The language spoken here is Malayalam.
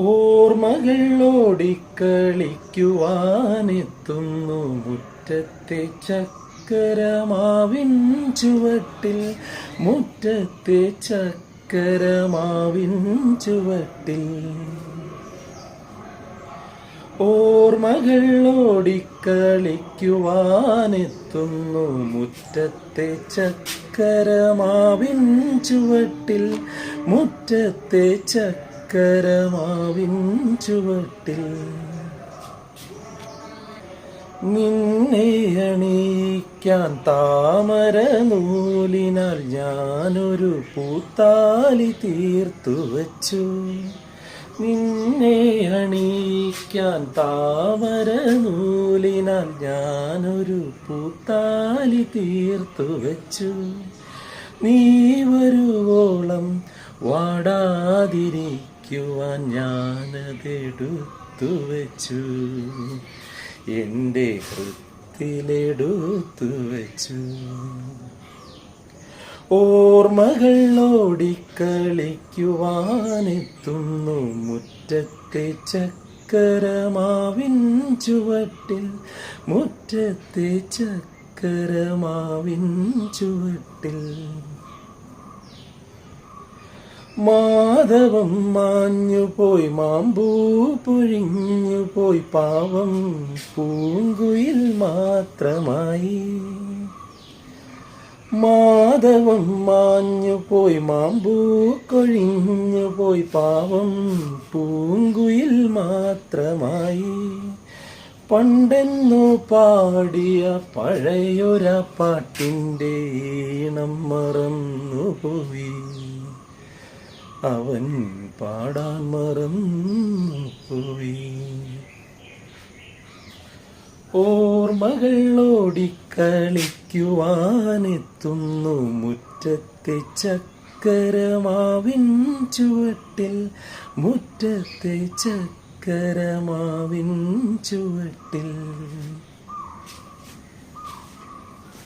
ഓർമ്മകൾ ഓടിക്കളിക്കുവാനെത്തുന്നു മുറ്റത്തെ ചക്കരമാവിൻ ചുവട്ടിൽ, മുറ്റത്തെ ചക്കരമാവിൻ ചുവട്ടിൽ. ഓർമ്മകൾ ഓടിക്കളിക്കുവാനെത്തുന്നു മുറ്റത്തെ ചക്കരമാവിൻ ചുവട്ടിൽ, മുറ്റത്തെ ചക്കരമാവിൻ ചുവട്ടിൽ. നിന്നെ അണിയിക്കാൻ താമര നൂലിനാൽ ഞാനൊരു പൂത്താലി തീർത്തു വച്ചു. നിന്നെ അണിയിക്കാൻ താമര നൂലിനാൽ ഞാനൊരു പൂത്താലി തീർത്തു വച്ചു. നീ വരുവോളം വാടാതിരിക്കുവാൻ ഞാനതെടുത്തു വച്ചു, എൻ്റെ ഹൃത്തിലെടുത്തു വച്ചു. ഓർമ്മകൾ ഓടിക്കളിക്കുവാനെത്തുന്നു മുറ്റത്തെ ചക്കരമാവിൻ ചുവട്ടിൽ, മുറ്റത്തെ ചക്കരമാവിൻ ചുവട്ടിൽ. മാധവം മാഞ്ഞുപോയി, മാമ്പൂ പൊഴിഞ്ഞുപോയി, പാവം പൂങ്കുയിൽ മാത്രമായി. മാധവം മാഞ്ഞുപോയി, മാമ്പൂ കൊഴിഞ്ഞുപോയി, പാവം പൂങ്കുയിൽ മാത്രമായി. പണ്ടെന്നു പാടിയ പഴയൊര പാട്ടിൻ്റെ ഈണം മറന്നുപോയി, അവൻ പാടാൻ മറന്നുപോയി. ഓർമ്മകൾ ഓടിക്കളിക്കുവാനെത്തുന്നു മുറ്റത്തെ ചക്കരമാവിൻ ചുവട്ടിൽ, മുറ്റത്തെ ചക്കരമാവിൻ ചുവട്ടിൽ.